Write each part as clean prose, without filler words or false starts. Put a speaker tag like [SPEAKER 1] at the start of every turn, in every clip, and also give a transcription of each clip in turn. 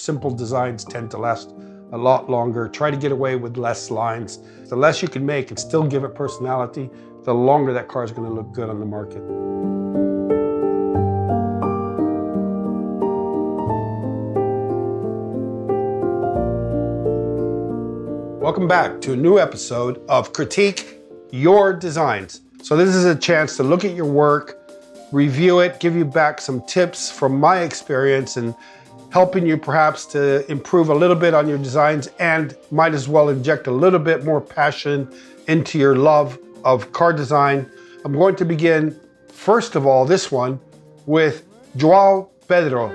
[SPEAKER 1] simple designs tend to last a lot longer. Try to get away with less lines. The less you can make and still give it personality, the longer that car is going to look good on the market. Welcome back to a new episode of Critique Your Designs. So this is a chance to look at your work, review it, give you back some tips from my experience and helping you perhaps to improve a little bit on your designs, and might as well inject a little bit more passion into your love of car design. I'm going to begin, first of all, this one with João Pedro.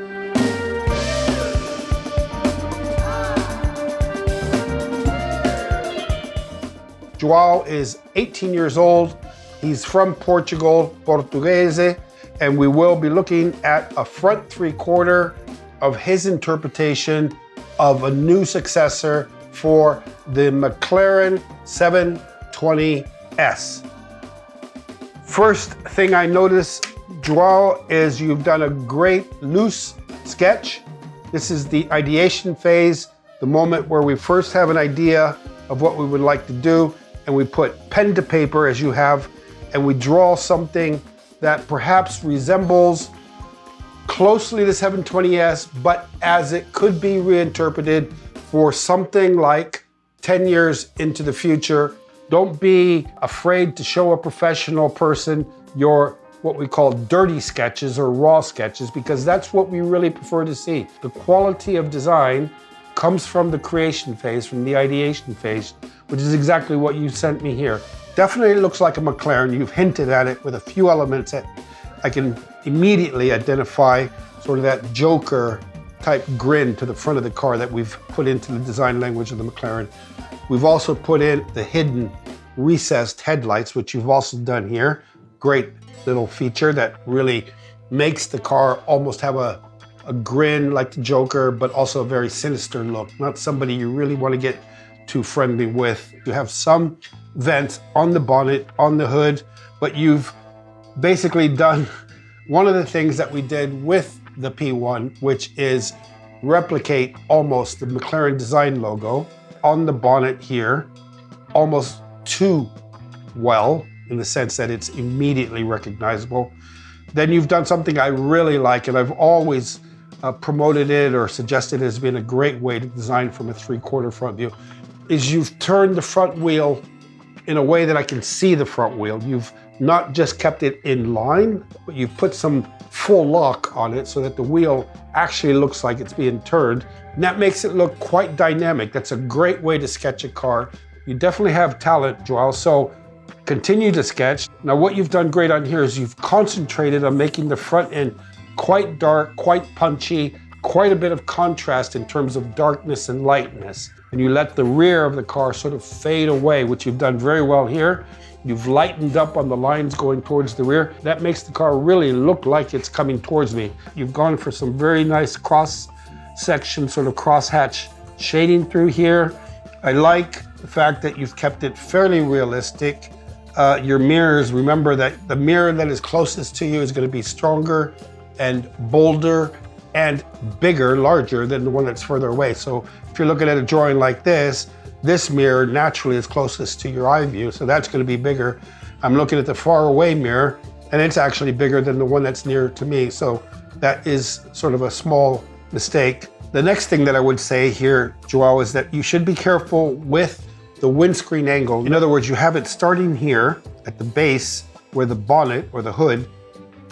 [SPEAKER 1] João is 18 years old. He's from Portugal, Portuguese, and we will be looking at a front 3/4 of his interpretation of a new successor for the McLaren 720S. First thing I notice, João, is you've done a great loose sketch. This is the ideation phase, the moment where we first have an idea of what we would like to do, and we put pen to paper, as you have, and we draw something that perhaps resembles closely the 720S, but as it could be reinterpreted for something like 10 years into the future. Don't be afraid to show a professional person your what we call dirty sketches or raw sketches, because that's what we really prefer to see. The quality of design comes from the creation phase, from the ideation phase, which is exactly what you sent me here. Definitely looks like a McLaren. You've hinted at it with a few elements that I can immediately identify, sort of that Joker type grin to the front of the car that we've put into the design language of the McLaren. We've also put in the hidden recessed headlights, which you've also done here. Great little feature that really makes the car almost have a grin like the Joker, but also a very sinister look. Not somebody you really want to get too friendly with. You have some vents on the bonnet, on the hood, but you've basically done one of the things that we did with the P1, which is replicate almost the McLaren design logo on the bonnet here, almost too well, in the sense that it's immediately recognizable. Then you've done something I really like, and I've always promoted it or suggested it as being a great way to design from a 3/4 front view, is you've turned the front wheel in a way that I can see the front wheel. You've not just kept it in line, but you've put some full lock on it so that the wheel actually looks like it's being turned. And that makes it look quite dynamic. That's a great way to sketch a car. You definitely have talent, João, so continue to sketch. Now what you've done great on here is you've concentrated on making the front end quite dark, quite punchy, quite a bit of contrast in terms of darkness and lightness. And you let the rear of the car sort of fade away, which you've done very well here. You've lightened up on the lines going towards the rear. That makes the car really look like it's coming towards me. You've gone for some very nice cross-section, sort of crosshatch shading through here. I like the fact that you've kept it fairly realistic. Your mirrors, remember that the mirror that is closest to you is going to be stronger and bolder and bigger, larger than the one that's further away. So if you're looking at a drawing like this mirror naturally is closest to your eye view, so that's going to be bigger. I'm looking at the far away mirror, and it's actually bigger than the one that's nearer to me, so that is sort of a small mistake. The next thing that I would say here, João, is that you should be careful with the windscreen angle. In other words, you have it starting here at the base where the bonnet or the hood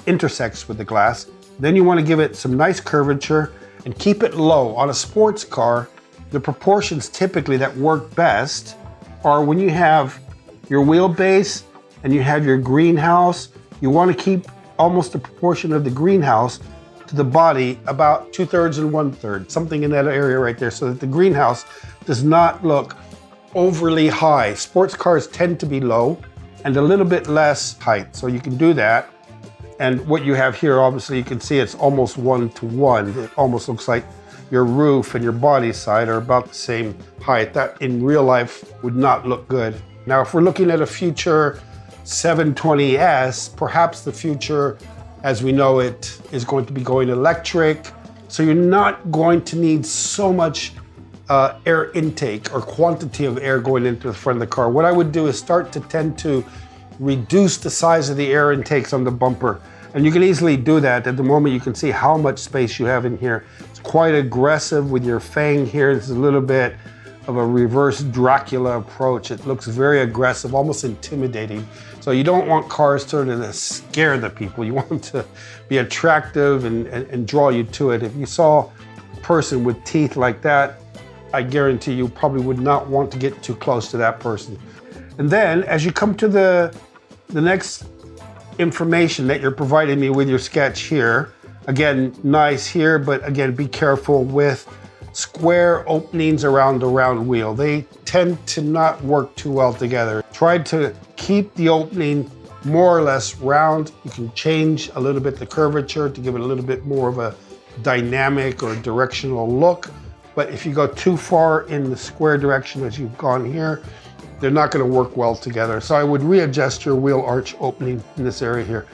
[SPEAKER 1] intersects with the glass. Then you want to give it some nice curvature and keep it low. On a sports car, the proportions typically that work best are when you have your wheelbase and you have your greenhouse. You want to keep almost the proportion of the greenhouse to the body about 2/3 and 1/3, something in that area right there, so that the greenhouse does not look overly high. Sports cars tend to be low and a little bit less height, so you can do that. And what you have here, obviously, you can see it's almost 1-to-1. It almost looks like your roof and your body side are about the same height. That in real life would not look good. Now, if we're looking at a future 720S, perhaps the future as we know it is going to be going electric. So you're not going to need so much air intake or quantity of air going into the front of the car. What I would do is start to tend to reduce the size of the air intakes on the bumper. And you can easily do that. At the moment, you can see how much space you have in here. It's quite aggressive with your fang here. It's a little bit of a reverse Dracula approach. It looks very aggressive, almost intimidating. So you don't want cars to scare the people. You want them to be attractive and draw you to it. If you saw a person with teeth like that, I guarantee you probably would not want to get too close to that person. And then as you come to the next information that you're providing me with your sketch here, again, nice here, but again, be careful with square openings around the round wheel. They tend to not work too well together. Try to keep the opening more or less round. You can change a little bit the curvature to give it a little bit more of a dynamic or directional look. But if you go too far in the square direction as you've gone here, they're not going to work well together. So I would readjust your wheel arch opening in this area here.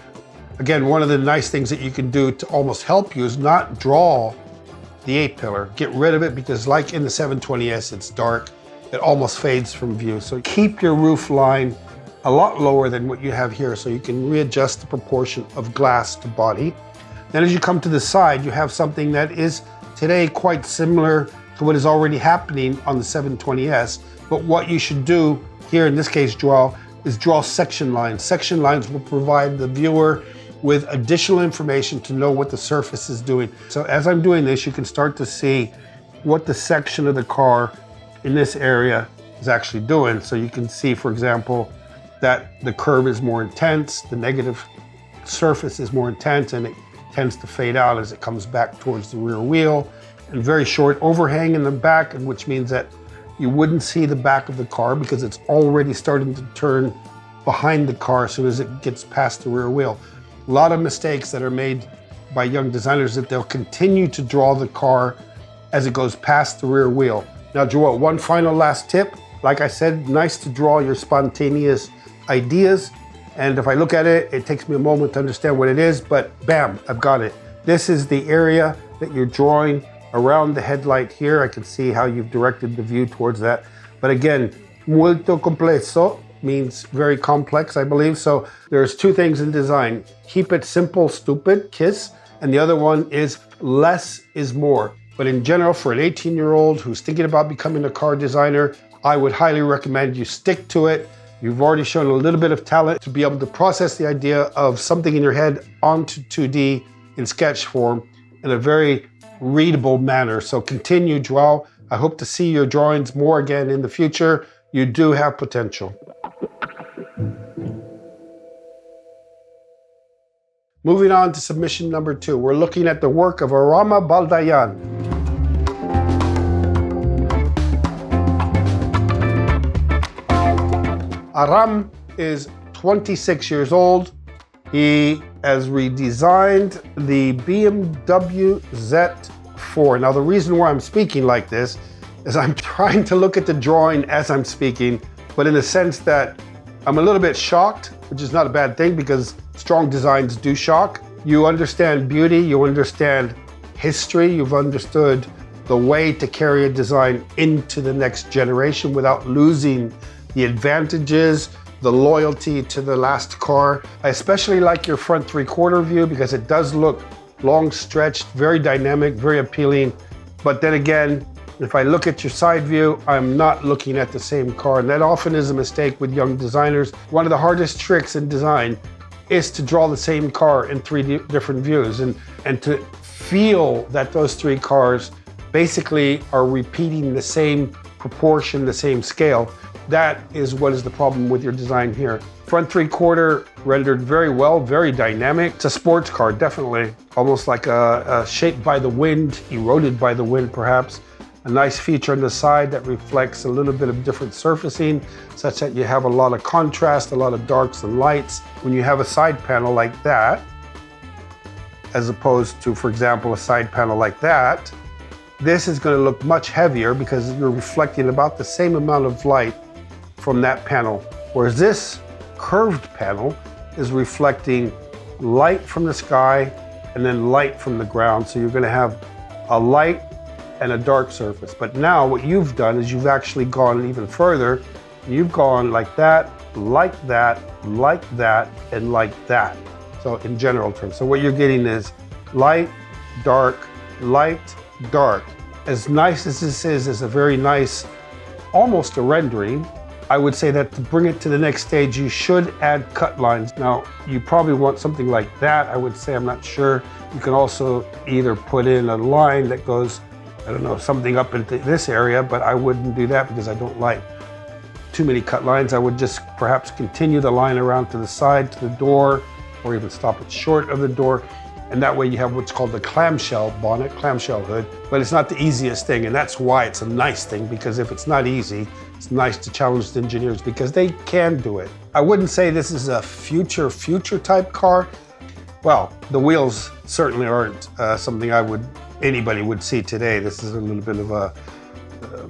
[SPEAKER 1] Again, one of the nice things that you can do to almost help you is not draw the A-pillar. Get rid of it because like in the 720S, it's dark. It almost fades from view. So keep your roof line a lot lower than what you have here so you can readjust the proportion of glass to body. Then as you come to the side, you have something that is today quite similar to what is already happening on the 720S. But what you should do here, in this case, is draw section lines. Section lines will provide the viewer with additional information to know what the surface is doing. So as I'm doing this, you can start to see what the section of the car in this area is actually doing. So you can see, for example, that the curve is more intense, the negative surface is more intense, and it tends to fade out as it comes back towards the rear wheel. And very short overhang in the back, which means that you wouldn't see the back of the car because it's already starting to turn behind the car as soon as it gets past the rear wheel. A lot of mistakes that are made by young designers that they'll continue to draw the car as it goes past the rear wheel. Now, Joel, one final last tip. Like I said, nice to draw your spontaneous ideas. And if I look at it, it takes me a moment to understand what it is, but bam, I've got it. This is the area that you're drawing around the headlight here. I can see how you've directed the view towards that. But again, molto complesso means very complex, I believe. So there's two things in design. Keep it simple, stupid, KISS. And the other one is less is more. But in general, for an 18-year-old who's thinking about becoming a car designer, I would highly recommend you stick to it. You've already shown a little bit of talent to be able to process the idea of something in your head onto 2D in sketch form in a very readable manner. So continue, Joao. I hope to see your drawings more again in the future. You do have potential. Moving on to submission number 2, we're looking at the work of Arama Baldayan. Aram is 26 years old. He has redesigned the BMW Z4. Now, the reason why I'm speaking like this is I'm trying to look at the drawing as I'm speaking, but in the sense that I'm a little bit shocked, which is not a bad thing because strong designs do shock. You understand beauty, you understand history, you've understood the way to carry a design into the next generation without losing the advantages, the loyalty to the last car. I especially like your front 3/4 view because it does look long stretched, very dynamic, very appealing. But then again, if I look at your side view, I'm not looking at the same car. And that often is a mistake with young designers. One of the hardest tricks in design is to draw the same car in 3 different views and to feel that those 3 cars basically are repeating the same proportion, the same scale. That is what is the problem with your design here. Front 3/4 rendered very well, very dynamic. It's a sports car, definitely. Almost like a shaped by the wind, eroded by the wind perhaps. A nice feature on the side that reflects a little bit of different surfacing, such that you have a lot of contrast, a lot of darks and lights. When you have a side panel like that, as opposed to, for example, a side panel like that, this is going to look much heavier because you're reflecting about the same amount of light from that panel. Whereas this curved panel is reflecting light from the sky and then light from the ground. So you're going to have a light and a dark surface. But now what you've done is you've actually gone even further. You've gone like that, like that, like that, and like that. So in general terms. So what you're getting is light, dark, light, dark. As nice as this is a very nice, almost a rendering. I would say that to bring it to the next stage, you should add cut lines. Now, you probably want something like that. I would say, I'm not sure. You can also either put in a line that goes, I don't know, something up into this area, but I wouldn't do that because I don't like too many cut lines. I would just perhaps continue the line around to the side, to the door, or even stop it short of the door. And that way you have what's called the clamshell bonnet, clamshell hood. But it's not the easiest thing, and that's why it's a nice thing, because if it's not easy, it's nice to challenge the engineers because they can do it. I wouldn't say this is a future type car. Well, the wheels certainly aren't something anybody would see today. This is a little bit of a,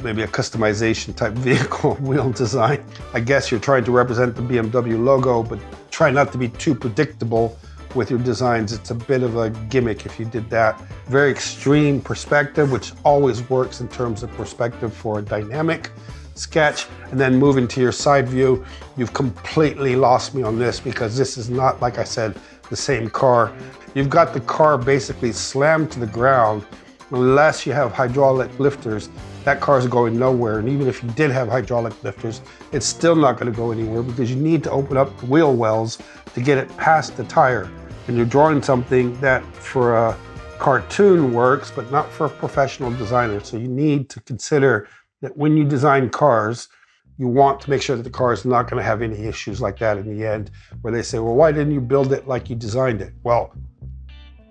[SPEAKER 1] maybe a customization type vehicle wheel design. I guess you're trying to represent the BMW logo, but try not to be too predictable with your designs. It's a bit of a gimmick if you did that. Very extreme perspective, which always works in terms of perspective for a dynamic sketch. And then moving to your side view, you've completely lost me on this because this is not, like I said, the same car. You've got the car basically slammed to the ground. Unless you have hydraulic lifters, that car's going nowhere. And even if you did have hydraulic lifters, it's still not going to go anywhere because you need to open up the wheel wells to get it past the tire. And you're drawing something that for a cartoon works, but not for a professional designer. So you need to consider that when you design cars, you want to make sure that the car is not going to have any issues like that in the end, where they say, well, why didn't you build it like you designed it? Well,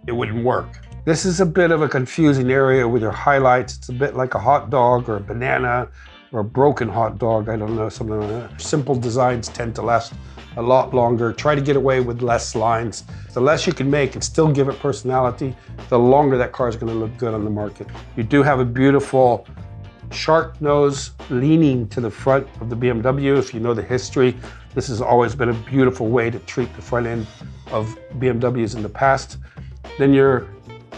[SPEAKER 1] it wouldn't work. This is a bit of a confusing area with your highlights. It's a bit like a hot dog or a banana or a broken hot dog. I don't know, something like that. Simple designs tend to last a lot longer. Try to get away with less lines. The less you can make and still give it personality, the longer that car is going to look good on the market. You do have a beautiful shark nose leaning to the front of the BMW. If you know the history, this has always been a beautiful way to treat the front end of BMWs in the past. Then your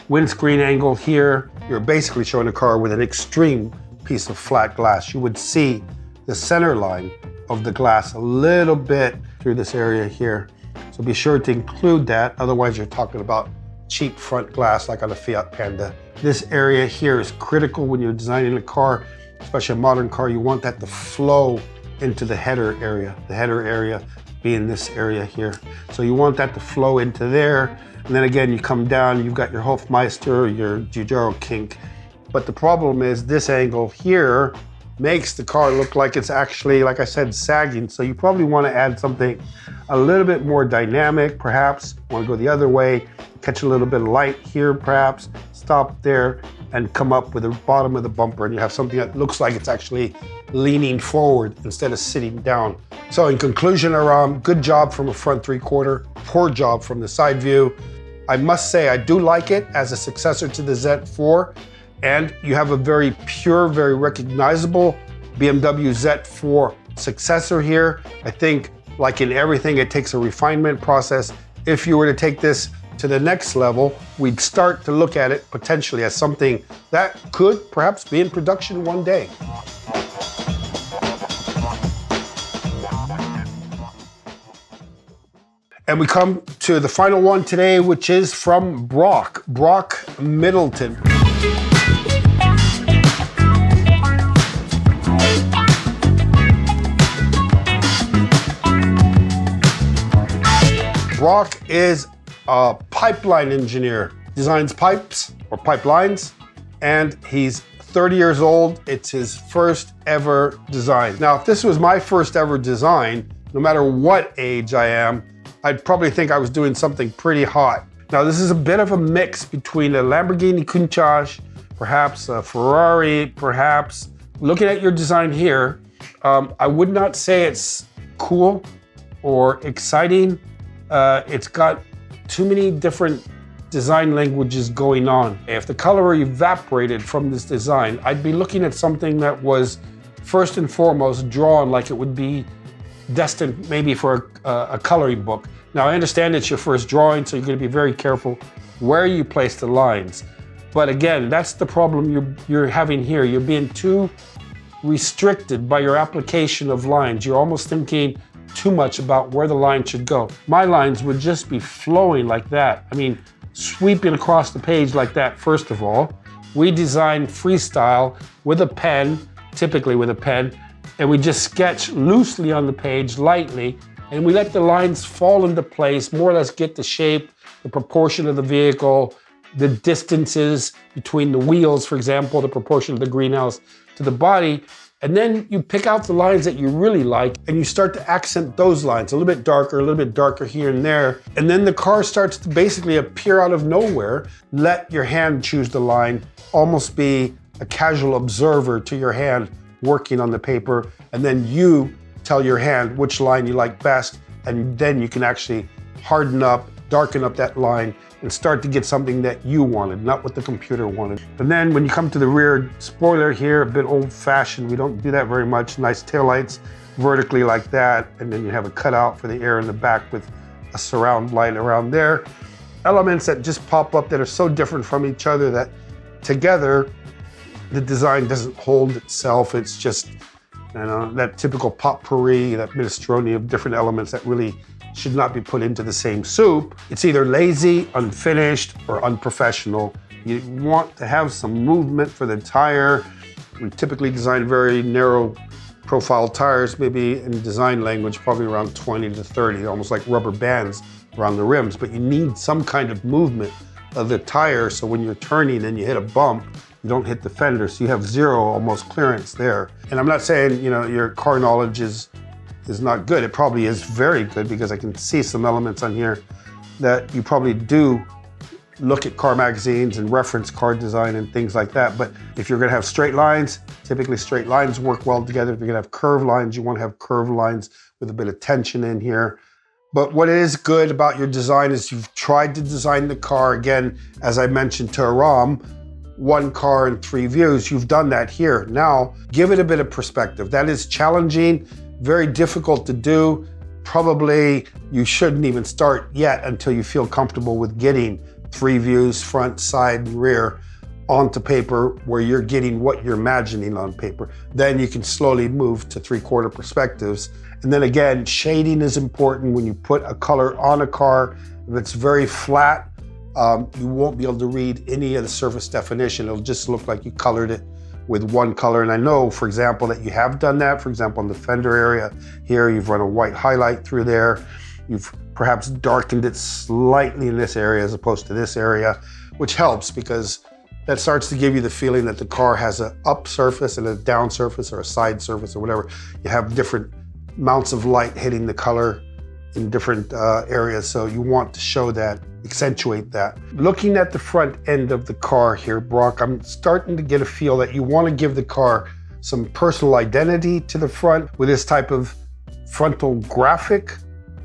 [SPEAKER 1] windscreen angle here, you're basically showing a car with an extreme piece of flat glass. You would see the center line of the glass a little bit through this area here. So be sure to include that, otherwise you're talking about cheap front glass like on a Fiat Panda. This area here is critical when you're designing a car, especially a modern car. You want that to flow into the header area. The header area being this area here. So you want that to flow into there. And then again, you come down, you've got your Hofmeister, your Giugiaro kink. But the problem is this angle here makes the car look like it's actually, like I said, sagging. So you probably want to add something a little bit more dynamic, perhaps. Want to go the other way, catch a little bit of light here, perhaps. Stop there and come up with the bottom of the bumper, and you have something that looks like it's actually leaning forward instead of sitting down. So in conclusion, Aram, good job from a front 3/4, poor job from the side view. I must say I do like it as a successor to the Z4, and you have a very pure, very recognizable BMW Z4 successor here. I think, like in everything, it takes a refinement process. If you were to take this to the next level, we'd start to look at it potentially as something that could perhaps be in production one day. And we come to the final one today, which is from Brock Middleton. Brock is a pipeline engineer, designs pipes or pipelines, and he's 30 years old. It's his first ever design. Now, if this was my first ever design, no matter what age I am, I'd probably think I was doing something pretty hot. Now, this is a bit of a mix between a Lamborghini Countach, perhaps a Ferrari, perhaps. Looking at your design here, I would not say it's cool or exciting. It's got too many different design languages going on. If the color evaporated from this design, I'd be looking at something that was first and foremost drawn like it would be destined maybe for a coloring book. Now, I understand it's your first drawing, so you're going to be very careful where you place the lines. But again, that's the problem you're having here. You're being too restricted by your application of lines. You're almost thinking too much about where the line should go. My lines would just be flowing like that. I mean, sweeping across the page like that, first of all. We design freestyle with a pen, typically with a pen, and we just sketch loosely on the page, lightly, and we let the lines fall into place, more or less get the shape, the proportion of the vehicle, the distances between the wheels, for example, the proportion of the greenhouse to the body. And then you pick out the lines that you really like and you start to accent those lines a little bit darker here and there. And then the car starts to basically appear out of nowhere. Let your hand choose the line, almost be a casual observer to your hand working on the paper. And then you tell your hand which line you like best. And then you can actually harden up, darken up that line and start to get something that you wanted, not what the computer wanted. And then when you come to the rear spoiler here, a bit old-fashioned, we don't do that very much. Nice taillights vertically like that, and then you have a cutout for the air in the back with a surround light around there. Elements that just pop up that are so different from each other that together, the design doesn't hold itself. It's just, that typical potpourri, that minestrone of different elements that really should not be put into the same soup. It's either lazy, unfinished, or unprofessional. You want to have some movement for the tire. We typically design very narrow profile tires, maybe in design language, probably around 20 to 30, almost like rubber bands around the rims, but you need some kind of movement of the tire so when you're turning and you hit a bump, you don't hit the fender, so you have zero almost clearance there. And I'm not saying, your car knowledge is not good. It probably is very good because I can see some elements on here that you probably do look at car magazines and reference car design and things like that. But if you're gonna have straight lines, typically straight lines work well together. If you're gonna have curved lines, you wanna have curved lines with a bit of tension in here. But what is good about your design is you've tried to design the car, again, as I mentioned to Aram, one car in 3 views. You've done that here. Now, give it a bit of perspective. That is challenging, very difficult to do. Probably you shouldn't even start yet until you feel comfortable with getting 3 views, front, side, and rear onto paper where you're getting what you're imagining on paper. Then you can slowly move to 3/4 perspectives. And then again, shading is important when you put a color on a car. If it's very flat, you won't be able to read any of the surface definition. It'll just look like you colored it with one color. And I know, for example, that you have done that. For example, in the fender area here, you've run a white highlight through there. You've perhaps darkened it slightly in this area as opposed to this area, which helps because that starts to give you the feeling that the car has an up surface and a down surface or a side surface or whatever. You have different amounts of light hitting the color in different areas. So you want to show that, accentuate that. Looking at the front end of the car here, Brock, I'm starting to get a feel that you want to give the car some personal identity to the front with this type of frontal graphic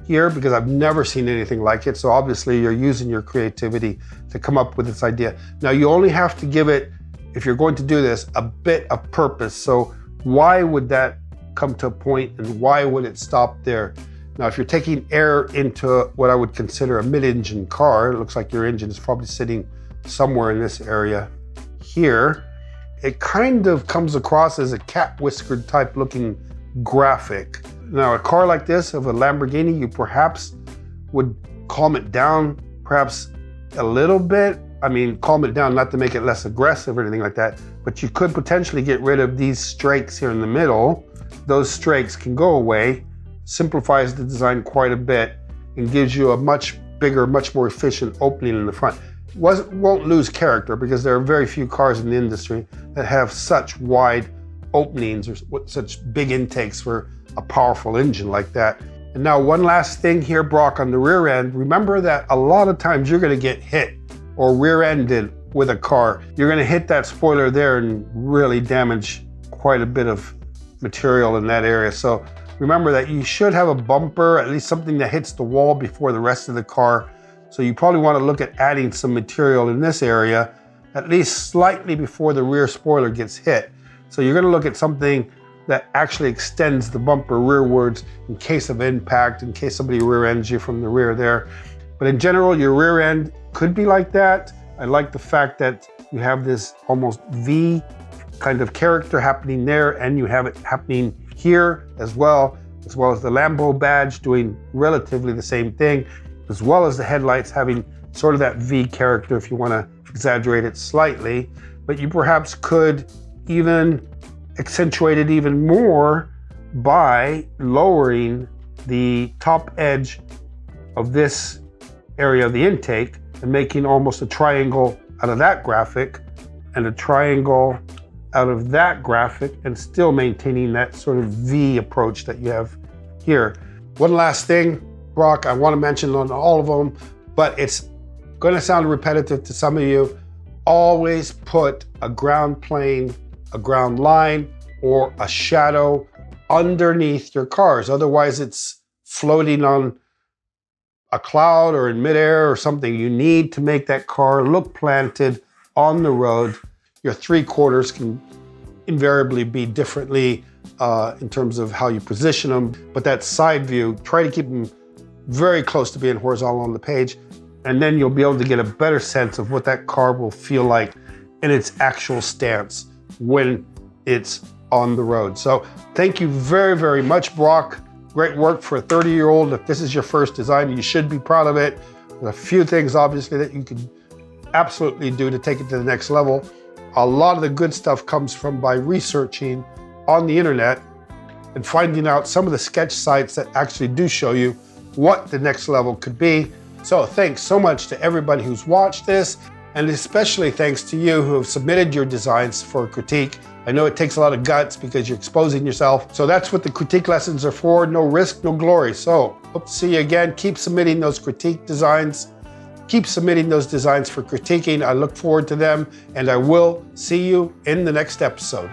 [SPEAKER 1] here, because I've never seen anything like it. So obviously you're using your creativity to come up with this idea. Now you only have to give it, if you're going to do this, a bit of purpose. So why would that come to a point and why would it stop there? Now, if you're taking air into what I would consider a mid-engine car, it looks like your engine is probably sitting somewhere in this area here. It kind of comes across as a cat whiskered type looking graphic. Now, a car like this of a Lamborghini, you perhaps would calm it down, perhaps a little bit. I mean, calm it down, not to make it less aggressive or anything like that, but you could potentially get rid of these strakes here in the middle. Those strakes can go away. Simplifies the design quite a bit and gives you a much bigger, much more efficient opening in the front. Won't lose character because there are very few cars in the industry that have such wide openings or such big intakes for a powerful engine like that. And now one last thing here, Brock, on the rear end, remember that a lot of times you're gonna get hit or rear-ended with a car. You're gonna hit that spoiler there and really damage quite a bit of material in that area. So remember that you should have a bumper, at least something that hits the wall before the rest of the car. So you probably want to look at adding some material in this area, at least slightly before the rear spoiler gets hit. So you're going to look at something that actually extends the bumper rearwards in case of impact, in case somebody rear ends you from the rear there. But in general, your rear end could be like that. I like the fact that you have this almost V kind of character happening there, and you have it happening here as well as the Lambo badge doing relatively the same thing, as well as the headlights having sort of that V character if you want to exaggerate it slightly. But you perhaps could even accentuate it even more by lowering the top edge of this area of the intake and making almost a triangle out of that graphic and a triangle out of that graphic, and still maintaining that sort of V approach that you have here. One last thing, Brock, I want to mention on all of them, but it's going to sound repetitive to some of you. Always put a ground plane, a ground line, or a shadow underneath your cars. Otherwise, it's floating on a cloud or in midair or something. You need to make that car look planted on the road. Your 3/4 can invariably be differently in terms of how you position them, but that side view, try to keep them very close to being horizontal on the page, and then you'll be able to get a better sense of what that car will feel like in its actual stance when it's on the road. So thank you very, very much, Brock. Great work for a 30-year-old. If this is your first design, you should be proud of it. There's a few things, obviously, that you can absolutely do to take it to the next level. A lot of the good stuff comes from by researching on the internet and finding out some of the sketch sites that actually do show you what the next level could be. So thanks so much to everybody who's watched this, and especially thanks to you who have submitted your designs for critique. I know it takes a lot of guts because you're exposing yourself. So that's what the critique lessons are for. No risk, no glory. So hope to see you again. Keep submitting those critique designs. Keep submitting those designs for critiquing. I look forward to them, and I will see you in the next episode.